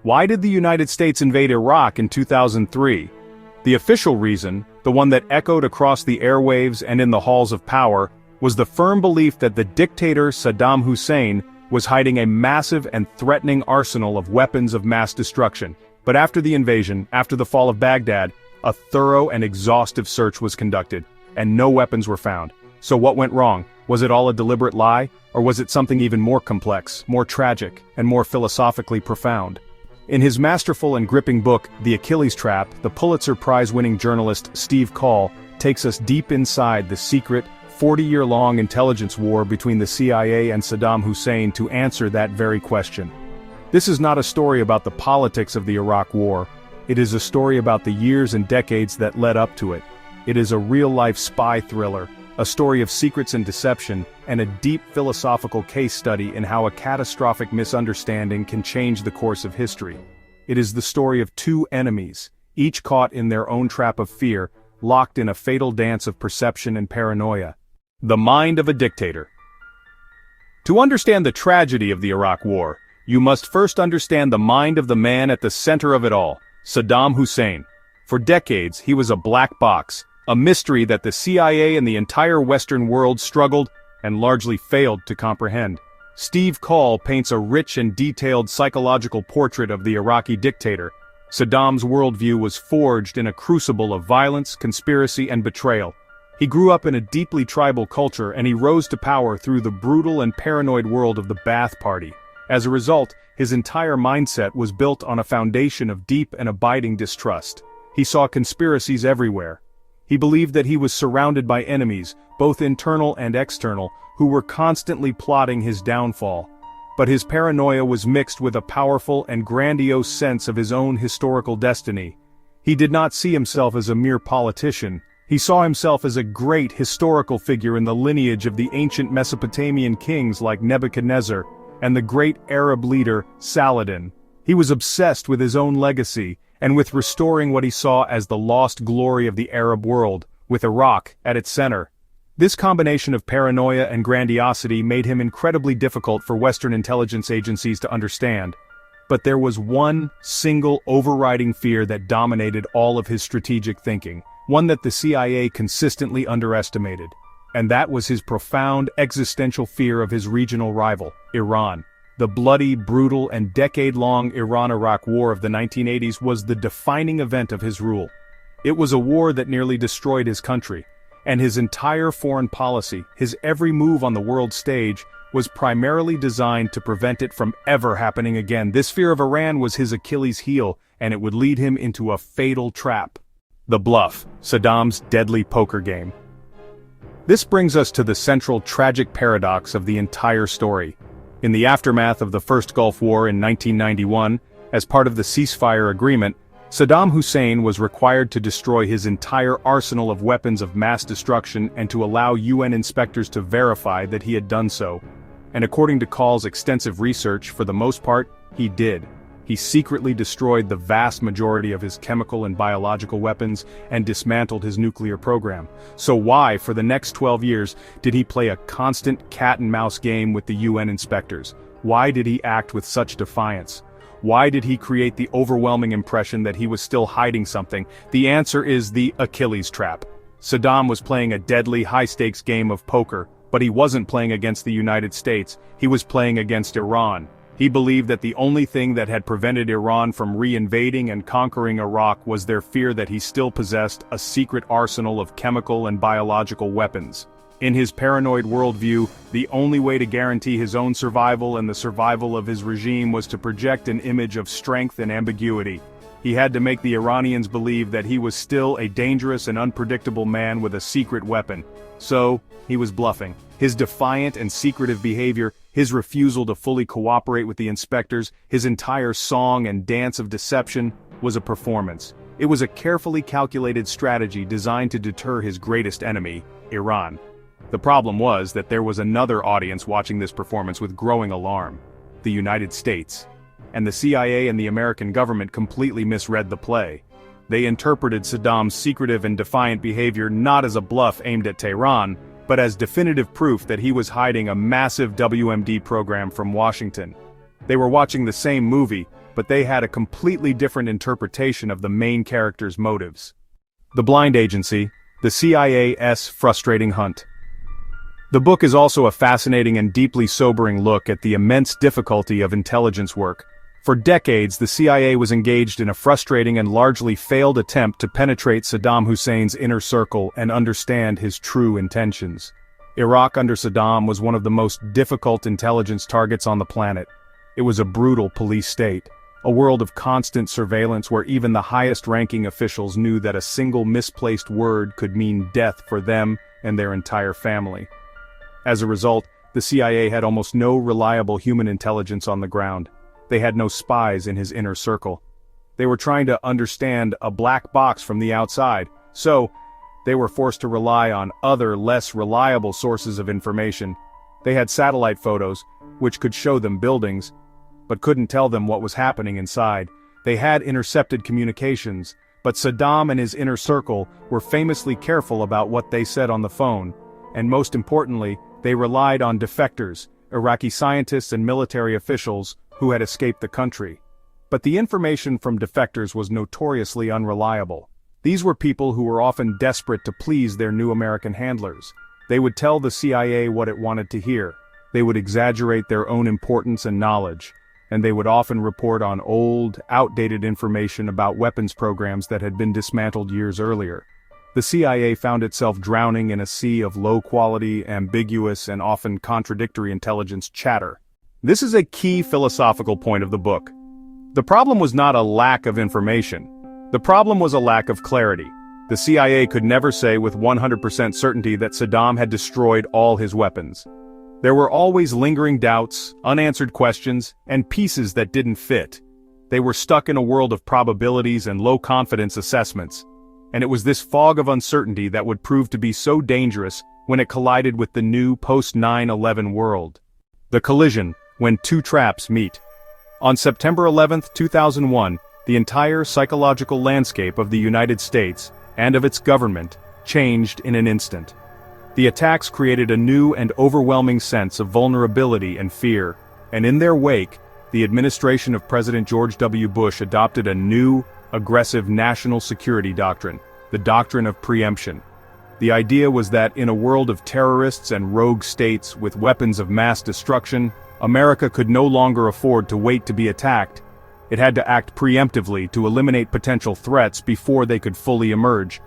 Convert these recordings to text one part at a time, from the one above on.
Why did the United States invade Iraq in 2003? The official reason, the one that echoed across the airwaves and in the halls of power, was the firm belief that the dictator Saddam Hussein was hiding a massive and threatening arsenal of weapons of mass destruction. But after the invasion, after the fall of Baghdad, a thorough and exhaustive search was conducted, and no weapons were found. So what went wrong? Was it all a deliberate lie, or was it something even more complex, more tragic, and more philosophically profound? In his masterful and gripping book, The Achilles Trap, the Pulitzer Prize-winning journalist Steve Coll takes us deep inside the secret, 40-year-long intelligence war between the CIA and Saddam Hussein to answer that very question. This is not a story about the politics of the Iraq War. It is a story about the years and decades that led up to it. It is a real-life spy thriller, a story of secrets and deception, and a deep philosophical case study in how a catastrophic misunderstanding can change the course of history. It is the story of two enemies, each caught in their own trap of fear, locked in a fatal dance of perception and paranoia. The mind of a dictator. To understand the tragedy of the Iraq War, you must first understand the mind of the man at the center of it all, Saddam Hussein. For decades, he was a black box, a mystery that the CIA and the entire Western world struggled and largely failed to comprehend. Steve Coll paints a rich and detailed psychological portrait of the Iraqi dictator. Saddam's worldview was forged in a crucible of violence, conspiracy, and betrayal. He grew up in a deeply tribal culture, and he rose to power through the brutal and paranoid world of the Ba'ath Party. As a result, his entire mindset was built on a foundation of deep and abiding distrust. He saw conspiracies everywhere. He believed that he was surrounded by enemies, both internal and external, who were constantly plotting his downfall. But his paranoia was mixed with a powerful and grandiose sense of his own historical destiny. He did not see himself as a mere politician. He saw himself as a great historical figure in the lineage of the ancient Mesopotamian kings like Nebuchadnezzar and the great Arab leader Saladin. He was obsessed with his own legacy and with restoring what he saw as the lost glory of the Arab world, with Iraq at its center. This combination of paranoia and grandiosity made him incredibly difficult for Western intelligence agencies to understand. But there was one single overriding fear that dominated all of his strategic thinking, one that the CIA consistently underestimated. And that was his profound existential fear of his regional rival, Iran. The bloody, brutal, and decade-long Iran-Iraq War of the 1980s was the defining event of his rule. It was a war that nearly destroyed his country, and his entire foreign policy, his every move on the world stage, was primarily designed to prevent it from ever happening again. This fear of Iran was his Achilles heel, and it would lead him into a fatal trap. The Bluff, Saddam's deadly poker game. This brings us to the central tragic paradox of the entire story. In the aftermath of the First Gulf War in 1991, as part of the ceasefire agreement, Saddam Hussein was required to destroy his entire arsenal of weapons of mass destruction and to allow UN inspectors to verify that he had done so. And according to Coll's extensive research, for the most part, he did. He secretly destroyed the vast majority of his chemical and biological weapons and dismantled his nuclear program. So why, for the next 12 years, did he play a constant cat-and-mouse game with the UN inspectors? Why did he act with such defiance? Why did he create the overwhelming impression that he was still hiding something? The answer is the Achilles Trap. Saddam was playing a deadly, high-stakes game of poker, but he wasn't playing against the United States. He was playing against Iran. He believed that the only thing that had prevented Iran from re-invading and conquering Iraq was their fear that he still possessed a secret arsenal of chemical and biological weapons. In his paranoid worldview, the only way to guarantee his own survival and the survival of his regime was to project an image of strength and ambiguity. He had to make the Iranians believe that he was still a dangerous and unpredictable man with a secret weapon. So, he was bluffing. His defiant and secretive behavior, his refusal to fully cooperate with the inspectors, his entire song and dance of deception, was a performance. It was a carefully calculated strategy designed to deter his greatest enemy, Iran. The problem was that there was another audience watching this performance with growing alarm: the United States. And the CIA and the American government completely misread the play. They interpreted Saddam's secretive and defiant behavior not as a bluff aimed at Tehran, but as definitive proof that he was hiding a massive WMD program from Washington. They were watching the same movie, but they had a completely different interpretation of the main character's motives. The Blind Agency, the CIA's frustrating hunt. The book is also a fascinating and deeply sobering look at the immense difficulty of intelligence work. For decades, the CIA was engaged in a frustrating and largely failed attempt to penetrate Saddam Hussein's inner circle and understand his true intentions. Iraq under Saddam was one of the most difficult intelligence targets on the planet. It was a brutal police state, a world of constant surveillance where even the highest-ranking officials knew that a single misplaced word could mean death for them and their entire family. As a result, the CIA had almost no reliable human intelligence on the ground. They had no spies in his inner circle. They were trying to understand a black box from the outside, so they were forced to rely on other, less reliable sources of information. They had satellite photos, which could show them buildings, but couldn't tell them what was happening inside. They had intercepted communications, but Saddam and his inner circle were famously careful about what they said on the phone, and most importantly, they relied on defectors, Iraqi scientists and military officials who had escaped the country. But the information from defectors was notoriously unreliable. These were people who were often desperate to please their new American handlers. They would tell the CIA what it wanted to hear. They would exaggerate their own importance and knowledge, and they would often report on old, outdated information about weapons programs that had been dismantled years earlier. The CIA found itself drowning in a sea of low-quality, ambiguous, and often contradictory intelligence chatter. This is a key philosophical point of the book. The problem was not a lack of information. The problem was a lack of clarity. The CIA could never say with 100% certainty that Saddam had destroyed all his weapons. There were always lingering doubts, unanswered questions, and pieces that didn't fit. They were stuck in a world of probabilities and low-confidence assessments. And it was this fog of uncertainty that would prove to be so dangerous when it collided with the new post-9/11 world. The collision, when two traps meet. On September 11, 2001, the entire psychological landscape of the United States, and of its government, changed in an instant. The attacks created a new and overwhelming sense of vulnerability and fear, and in their wake, the administration of President George W. Bush adopted a new, aggressive national security doctrine, the doctrine of preemption. The idea was that in a world of terrorists and rogue states with weapons of mass destruction, America could no longer afford to wait to be attacked. It had to act preemptively to eliminate potential threats before they could fully emerge.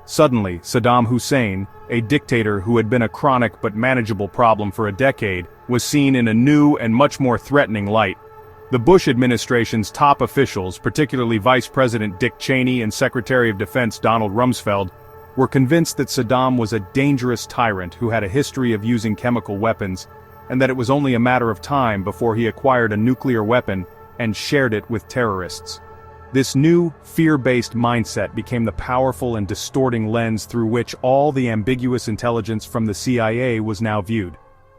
Suddenly, Saddam Hussein, a dictator who had been a chronic but manageable problem for a decade, was seen in a new and much more threatening light. The Bush administration's top officials, particularly Vice President Dick Cheney and Secretary of Defense Donald Rumsfeld, were convinced that Saddam was a dangerous tyrant who had a history of using chemical weapons, and that it was only a matter of time before he acquired a nuclear weapon and shared it with terrorists. This new, fear-based mindset became the powerful and distorting lens through which all the ambiguous intelligence from the CIA was now viewed.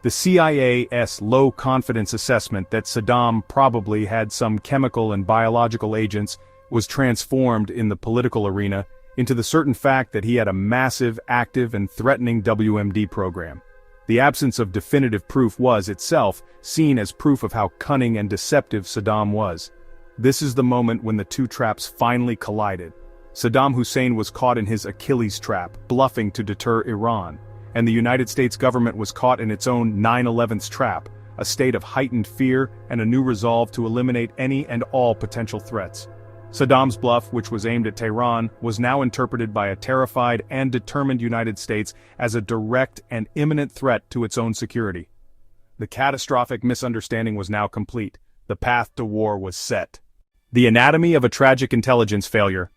The CIA's low-confidence assessment that Saddam probably had some chemical and biological agents was transformed in the political arena into the certain fact that he had a massive, active, and threatening WMD program. The absence of definitive proof was, itself, seen as proof of how cunning and deceptive Saddam was. This is the moment when the two traps finally collided. Saddam Hussein was caught in his Achilles Trap, bluffing to deter Iran, and the United States government was caught in its own 9/11's trap, a state of heightened fear and a new resolve to eliminate any and all potential threats. Saddam's bluff, which was aimed at Tehran, was now interpreted by a terrified and determined United States as a direct and imminent threat to its own security. The catastrophic misunderstanding was now complete. The path to war was set. The anatomy of a tragic intelligence failure.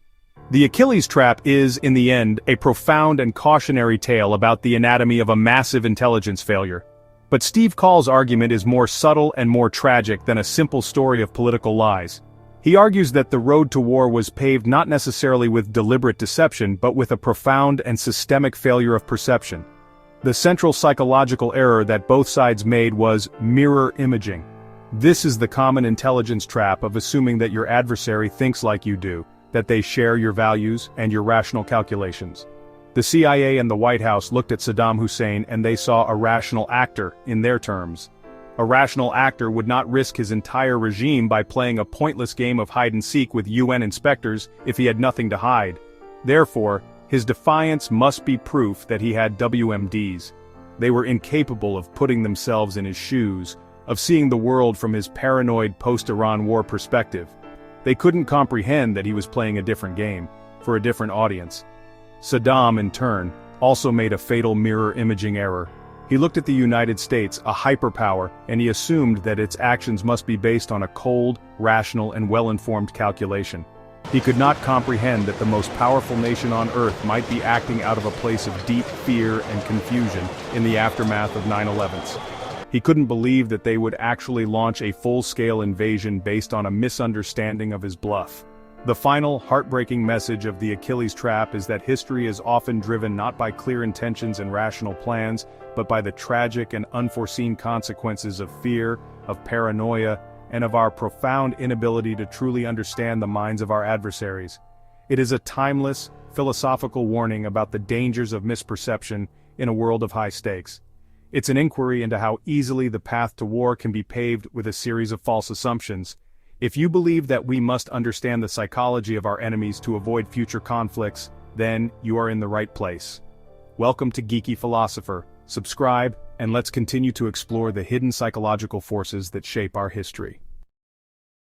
The Achilles Trap is, in the end, a profound and cautionary tale about the anatomy of a massive intelligence failure. But Steve Coll's argument is more subtle and more tragic than a simple story of political lies. He argues that the road to war was paved not necessarily with deliberate deception but with a profound and systemic failure of perception. The central psychological error that both sides made was mirror imaging. This is the common intelligence trap of assuming that your adversary thinks like you do, that they share your values and your rational calculations. The CIA and the White House looked at Saddam Hussein and they saw a rational actor, in their terms. A rational actor would not risk his entire regime by playing a pointless game of hide-and-seek with UN inspectors if he had nothing to hide. Therefore, his defiance must be proof that he had WMDs. They were incapable of putting themselves in his shoes, of seeing the world from his paranoid post-Iran war perspective. They couldn't comprehend that he was playing a different game, for a different audience. Saddam, in turn, also made a fatal mirror imaging error. He looked at the United States, a hyperpower, and he assumed that its actions must be based on a cold, rational, and well-informed calculation. He could not comprehend that the most powerful nation on Earth might be acting out of a place of deep fear and confusion in the aftermath of 9/11s. He couldn't believe that they would actually launch a full-scale invasion based on a misunderstanding of his bluff. The final, heartbreaking message of the Achilles Trap is that history is often driven not by clear intentions and rational plans, but by the tragic and unforeseen consequences of fear, of paranoia, and of our profound inability to truly understand the minds of our adversaries. It is a timeless, philosophical warning about the dangers of misperception in a world of high stakes. It's an inquiry into how easily the path to war can be paved with a series of false assumptions. If you believe that we must understand the psychology of our enemies to avoid future conflicts, then you are in the right place. Welcome to Geeky Philosopher. Subscribe, and let's continue to explore the hidden psychological forces that shape our history.